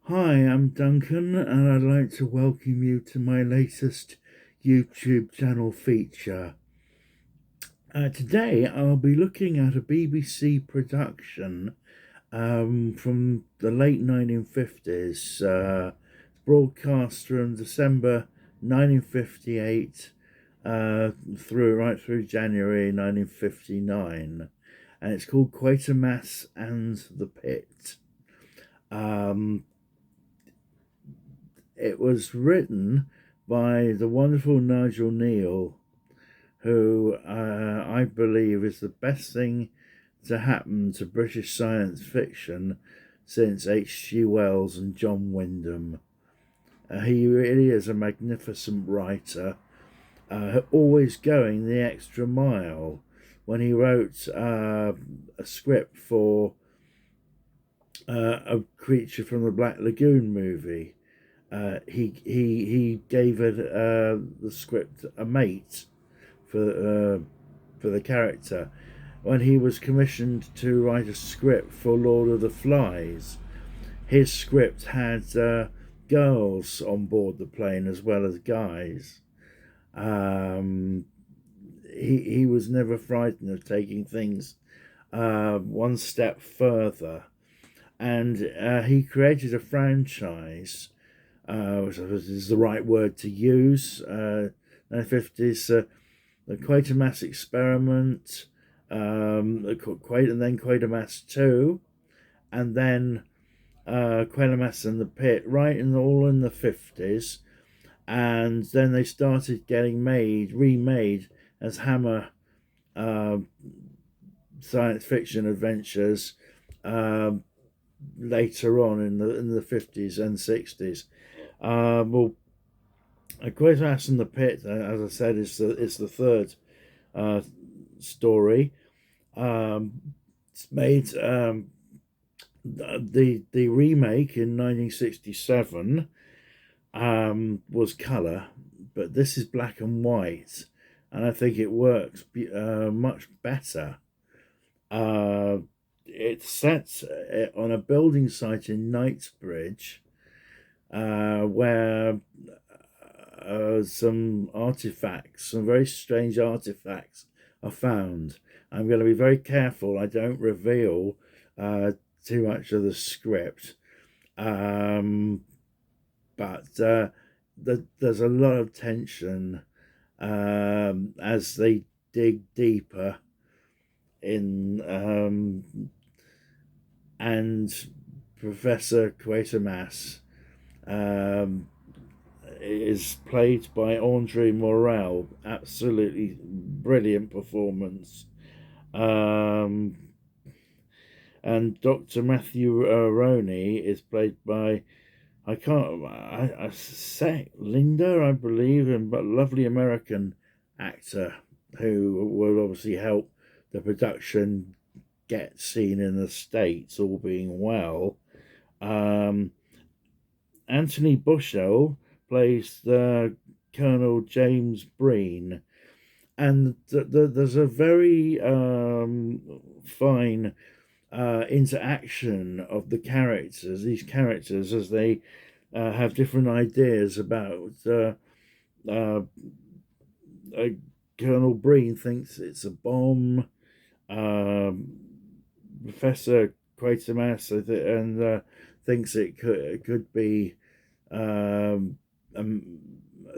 Hi, I'm Duncan, and I'd like to welcome you to my latest YouTube channel feature. Today, I'll be looking at a BBC production from the late 1950s, broadcast from December 1958 right through January 1959, and it's called Quatermass and the Pit. It was written by the wonderful Nigel Neal, who I believe is the best thing to happen to British science fiction since H.G. Wells and John Wyndham. He really is a magnificent writer, always going the extra mile. When he wrote a script for a Creature from the Black Lagoon movie, he gave it the script a mate for the character. When he was commissioned to write a script for Lord of the Flies, his script had girls on board the plane as well as guys. He was never frightened of taking things one step further, and he created a franchise, which is the right word to use. In the 50s, the Quatermass experiment, and then Quatermass 2, and then Quatermass and the Pit, all in the 50s. And then they started getting remade as Hammer science fiction adventures later on in the 50s and 60s. Well, Quatermass and the Pit, as I said, is the third story. It's made the remake in 1967 was colour, but this is black and white, and I think it works much better. It's set on a building site in Knightsbridge, where some very strange artifacts are found. I'm going to be very careful I don't reveal too much of the script, but there's a lot of tension as they dig deeper in, and Professor Quatermass is played by Andre Morel. Absolutely brilliant performance. And Dr. Matthew Roney is played by Linda, I believe, but lovely American actor who will obviously help the production get seen in the States, all being well. Anthony Bushell plays the Colonel James Breen, and there's a very fine interaction of these characters, as they have different ideas about Colonel Breen thinks it's a bomb. Professor Quatermass thinks it could be a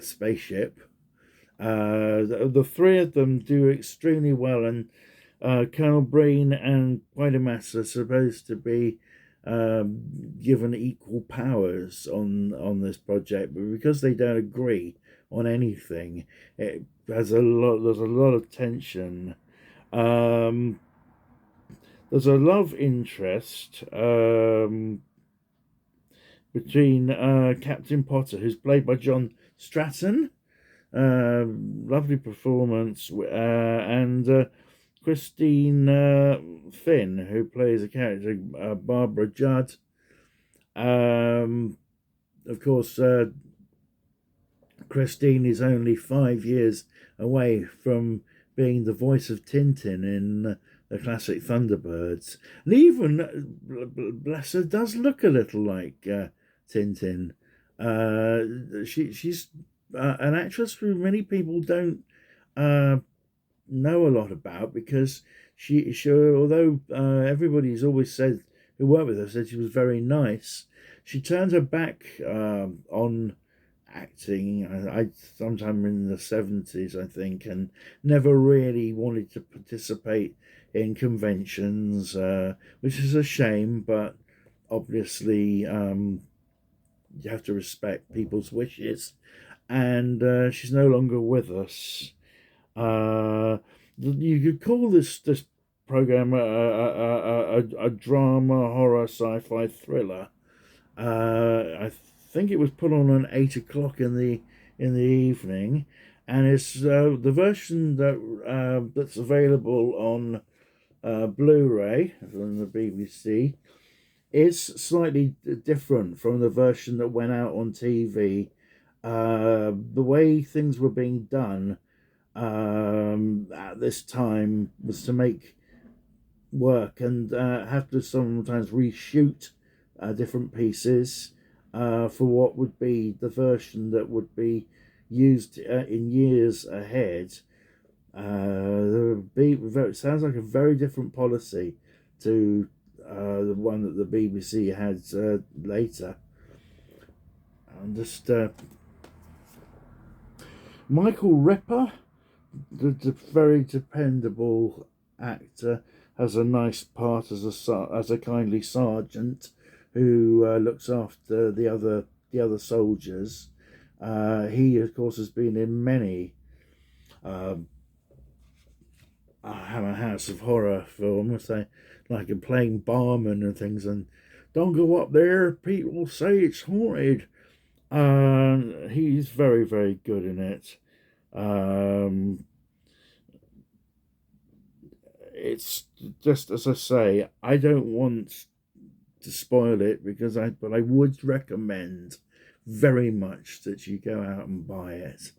spaceship. The three of them do extremely well, and Colonel Breen and Quatermass are supposed to be given equal powers on this project, but because they don't agree on anything, there's a lot of tension. There's a love interest between Captain Potter, who's played by John Stratton, lovely performance, and Christine Finn, who plays a character, Barbara Judd. Of course, Christine is only 5 years away from being the voice of Tintin in the classic Thunderbirds. And even, bless her, does look a little like Tintin. She's an actress who many people don't uh, know a lot about, because she although everybody's always said who worked with her said she was very nice, she turned her back on acting. I sometime in the 70s, I think, and never really wanted to participate in conventions, which is a shame. But obviously, you have to respect people's wishes, and she's no longer with us. Uh, you could call this program a drama, horror, sci-fi thriller. I think it was put on at 8 o'clock in the evening, and it's the version that's available on Blu-ray from the BBC is slightly different from the version that went out on TV. The way things were being done at this time was to make work, and have to sometimes reshoot different pieces for what would be the version that would be used in years ahead. It sounds like a very different policy to the one that the BBC had later. And just Michael Ripper, the very dependable actor, has a nice part as a kindly sergeant who looks after the other soldiers. He, of course, has been in many Hammer House of Horror films, like playing barman and things. And don't go up there, people say it's haunted. He's very, very good in it. It's just, as I say, I don't want to spoil it, but I would recommend very much that you go out and buy it.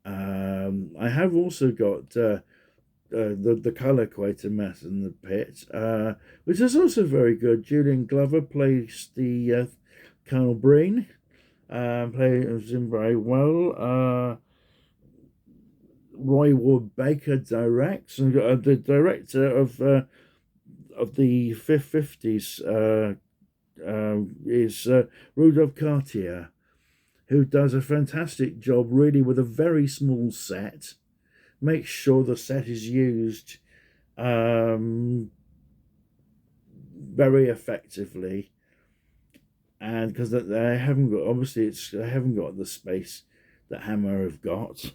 I have also got the colour Quatermass in the Pit, which is also very good. Julian Glover plays the Colonel Breen, plays him very well. Roy Ward Baker directs, and the director of the 50s is Rudolph Cartier, who does a fantastic job, really, with a very small set. Makes sure the set is used very effectively, and because they haven't got, obviously they haven't got the space that Hammer have got.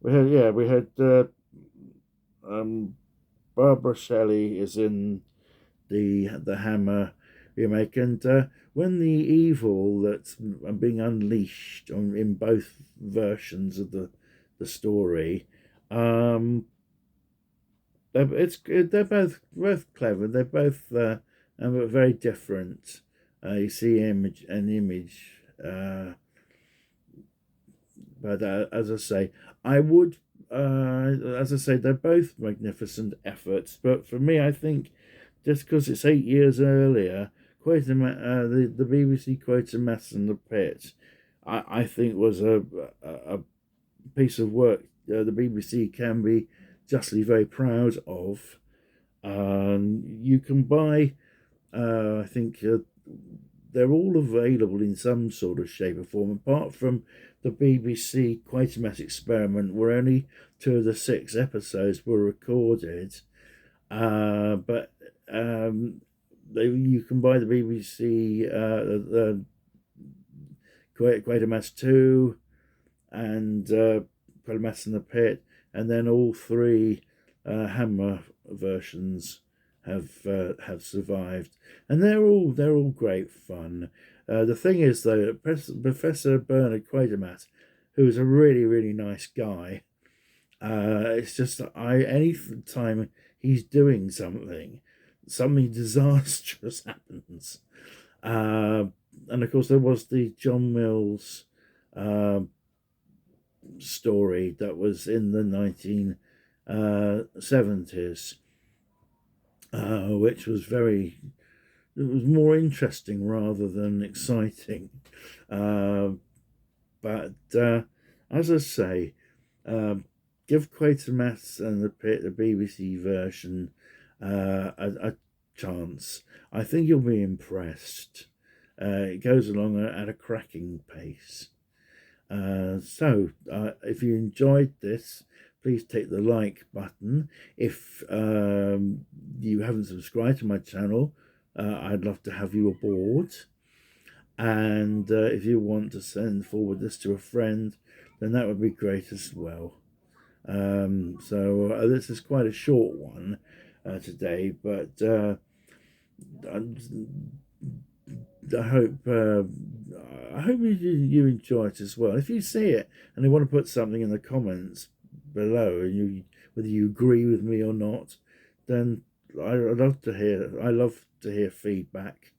We had Barbara Shelley is in the Hammer remake, and when the evil that's being unleashed in both versions of the story, they're both clever. They're both very different. You see an image. But as I say, as I say, they're both magnificent efforts. But for me, I think just because it's 8 years earlier, the BBC Quatermass in the Pit, I think was a piece of work the BBC can be justly very proud of. You can buy, I think they're all available in some sort of shape or form, apart from the BBC Quatermass experiment, where only 2 of the 6 episodes were recorded. But you can buy the BBC the Quatermass 2 and Quatermass in the Pit, and then all 3 Hammer versions have survived, and they're all great fun. The thing is, though, Professor Bernard Quatermass, who is a really, really nice guy, it's just that any time he's doing something disastrous happens. And of course, there was the John Mills story that was in the 1970s, which was very was more interesting rather than exciting. Uh, but as I say, uh, give Quatermass and the BBC version a chance. I think you'll be impressed. It goes along at a cracking pace. If you enjoyed this, please take the like button. If you haven't subscribed to my channel, I'd love to have you aboard. And if you want to send forward this to a friend, then that would be great as well. This is quite a short one today, but I hope you enjoy it as well. If you see it and you want to put something in the comments below, and whether you agree with me or not, then I love to hear feedback.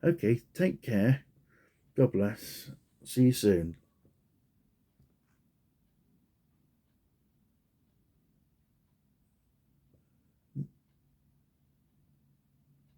Okay, take care. God bless. See you soon.